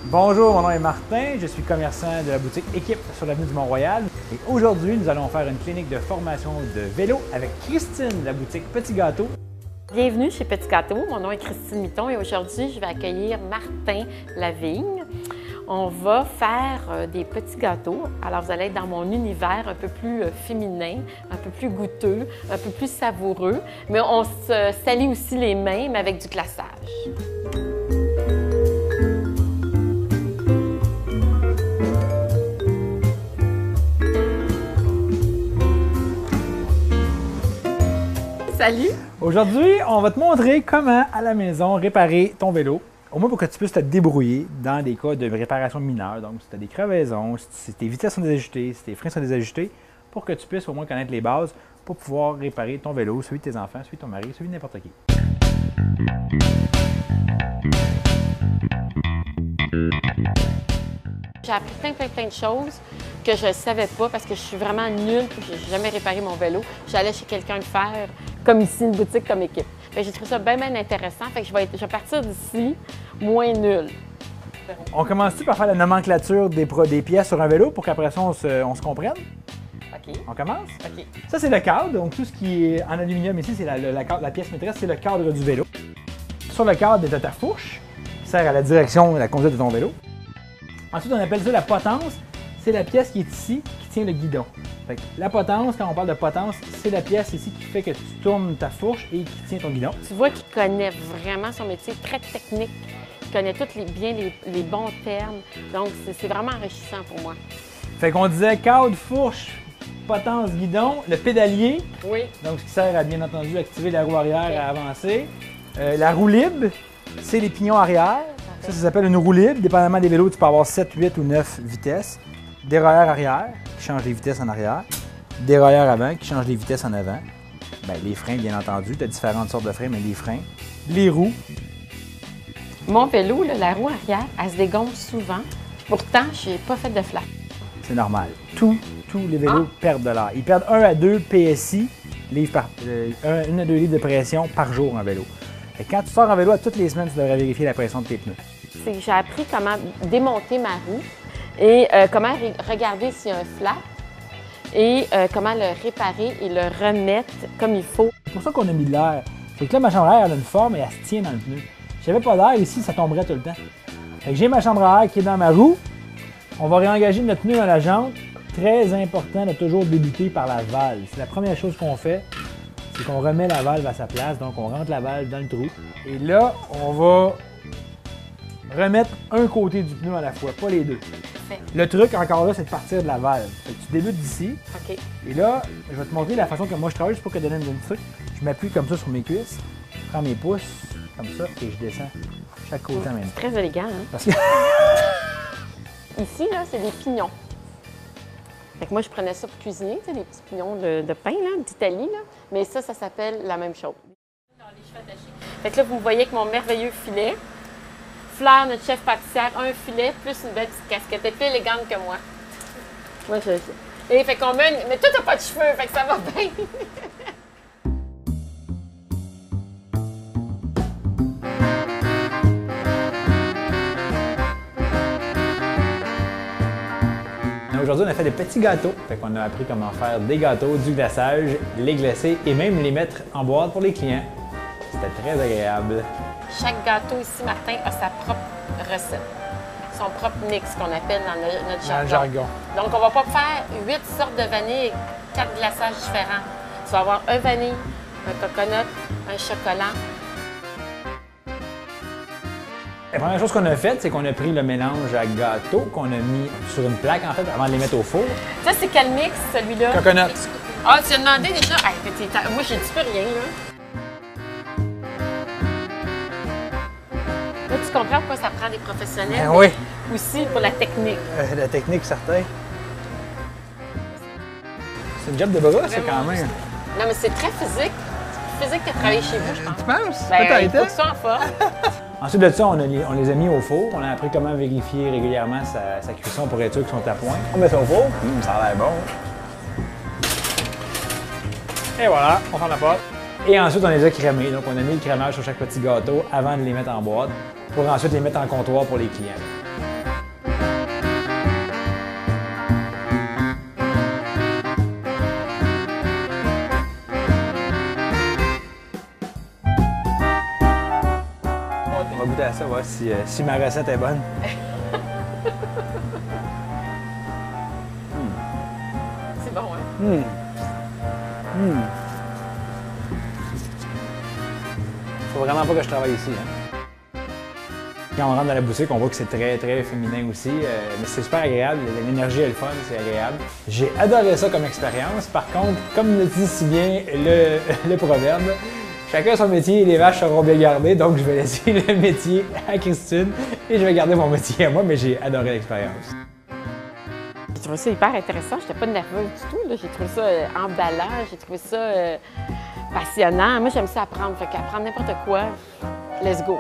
Bonjour, mon nom est Martin, je suis commerçant de la boutique Équipe sur l'avenue du Mont-Royal. Et aujourd'hui, nous allons faire une clinique de formation de vélo avec Christine de la boutique Petit Gâteau. Bienvenue chez Petit Gâteau, mon nom est Christine Mitton et aujourd'hui, je vais accueillir Martin Lavigne. On va faire des petits gâteaux. Alors, vous allez être dans mon univers un peu plus féminin, un peu plus goûteux, un peu plus savoureux, mais on se salit aussi les mains, mais avec du glaçage. Salut! Aujourd'hui, on va te montrer comment, à la maison, réparer ton vélo. Au moins pour que tu puisses te débrouiller dans des cas de réparation mineure. Donc, si tu as des crevaisons, si tes vitesses sont désajustées, si tes freins sont désajustés, pour que tu puisses au moins connaître les bases pour pouvoir réparer ton vélo, celui de tes enfants, celui de ton mari, celui de n'importe qui. J'ai appris plein de choses que je ne savais pas parce que je suis vraiment nulle et je n'ai jamais réparé mon vélo. J'allais chez quelqu'un le faire, comme ici, une boutique comme Équipe. J'ai trouvé ça bien intéressant. Fait que je vais partir d'ici moins nulle. On commence-tu par faire la nomenclature des pièces sur un vélo pour qu'après ça, on se comprenne? OK. On commence? OK. Ça, c'est le cadre. Donc, tout ce qui est en aluminium ici, c'est la pièce maîtresse, c'est le cadre du vélo. Sur le cadre, tu as ta fourche qui sert à la direction et la conduite de ton vélo. Ensuite, on appelle ça la potence. C'est la pièce qui est ici, qui tient le guidon. Fait que la potence, quand on parle de potence, c'est la pièce ici qui fait que tu tournes ta fourche et qui tient ton guidon. Tu vois qu'il connaît vraiment son métier, très technique. Il connaît bien les bons termes. Donc, c'est vraiment enrichissant pour moi. Fait qu'on disait cadre, fourche, potence, guidon, le pédalier. Oui. Donc, ce qui sert à, bien entendu, activer la roue arrière et à avancer. La roue libre, c'est les pignons arrière. Ça s'appelle une roue libre. Dépendamment des vélos, tu peux avoir 7, 8 ou 9 vitesses. Dérailleur arrière, qui change les vitesses en arrière. Dérailleur avant, qui change les vitesses en avant. Bien, les freins, bien entendu. Tu as différentes sortes de freins, mais les freins. Les roues. Mon vélo, là, la roue arrière, elle se dégonfle souvent. Pourtant, je n'ai pas fait de flash. C'est normal. Tous les vélos perdent de l'air. Ils perdent 1 à 2 PSI, 1 à 2 livres de pression par jour en vélo. Et quand tu sors en vélo, à toutes les semaines, tu devrais vérifier la pression de tes pneus. J'ai appris comment démonter ma roue et comment regarder s'il y a un flap et comment le réparer et le remettre comme il faut. C'est pour ça qu'on a mis de l'air. C'est que là, ma chambre à air, elle a une forme et elle se tient dans le pneu. Si j'avais pas d'air ici, ça tomberait tout le temps. Fait que j'ai ma chambre à air qui est dans ma roue. On va réengager notre pneu dans la jante. Très important de toujours débuter par la valve. C'est la première chose qu'on fait, c'est qu'on remet la valve à sa place. Donc, on rentre la valve dans le trou. Et là, on va remettre un côté du pneu à la fois, pas les deux. Parfait. Le truc, encore là, c'est de partir de la valve. Fait que tu débutes d'ici. OK. Et là, je vais te montrer la façon que moi je travaille, juste pour que je te donne un truc. Je m'appuie comme ça sur mes cuisses, je prends mes pouces, comme ça, et je descends chaque côté en même temps. C'est très élégant, hein? Parce que... Ici, là, c'est des pignons. Fait que moi, je prenais ça pour cuisiner, tu sais, des petits pignons de pain, là, d'Italie, là. Mais ça s'appelle la même chose. Fait que là, vous voyez que mon merveilleux filet. Fleur, notre chef pâtissière, un filet plus une belle petite casquette. Elle est plus élégante que moi. Moi, je... Et fait qu'on met une... Mais toi, t'as pas de cheveux, fait que ça va bien. Aujourd'hui, on a fait des petits gâteaux. Fait qu'on a appris comment faire des gâteaux, du glaçage, les glacer et même les mettre en boîte pour les clients. C'était très agréable. Chaque gâteau ici, Martin, a sa propre recette. Son propre mix qu'on appelle dans notre jargon. Donc, on va pas faire 8 sortes de vanille et 4 glaçages différents. Tu vas avoir un vanille, un coconut, un chocolat. La première chose qu'on a faite, c'est qu'on a pris le mélange à gâteau qu'on a mis sur une plaque, en fait, avant de les mettre au four. Ça, c'est quel mix, celui-là? Coconut. Ah, tu as demandé déjà? Hey, moi, j'ai dit plus rien, là. Là, tu comprends pourquoi ça prend des professionnels? Ben oui. Aussi pour la technique. La technique, certain. C'est une job de bras, c'est quand même. Non, mais c'est très physique. C'est physique que de travailler chez vous, je pense. Tu penses? Ben, il faut que ça en forme. Ensuite de ça, on les a mis au four. On a appris comment vérifier régulièrement sa cuisson pour être sûr qu'ils sont à point. On met ça au four. Ça a l'air bon. Et voilà, on ferme la porte. Et ensuite, on les a crémés. Donc, on a mis le crémage sur chaque petit gâteau avant de les mettre en boîte pour ensuite les mettre en comptoir pour les clients. savoir si ma recette est bonne. C'est bon, hein? Faut vraiment pas que je travaille ici. Hein? Quand on rentre dans la boutique, on voit que c'est très, très féminin aussi. Mais c'est super agréable. L'énergie est le fun, c'est agréable. J'ai adoré ça comme expérience. Par contre, comme le dit si bien le proverbe, chacun son métier et les vaches seront bien gardées. Donc, je vais laisser le métier à Christine et je vais garder mon métier à moi, mais j'ai adoré l'expérience. J'ai trouvé ça hyper intéressant. J'étais pas nerveuse du tout. J'ai trouvé ça emballant. J'ai trouvé ça passionnant. Moi, j'aime ça apprendre. Fait qu'apprendre n'importe quoi, let's go.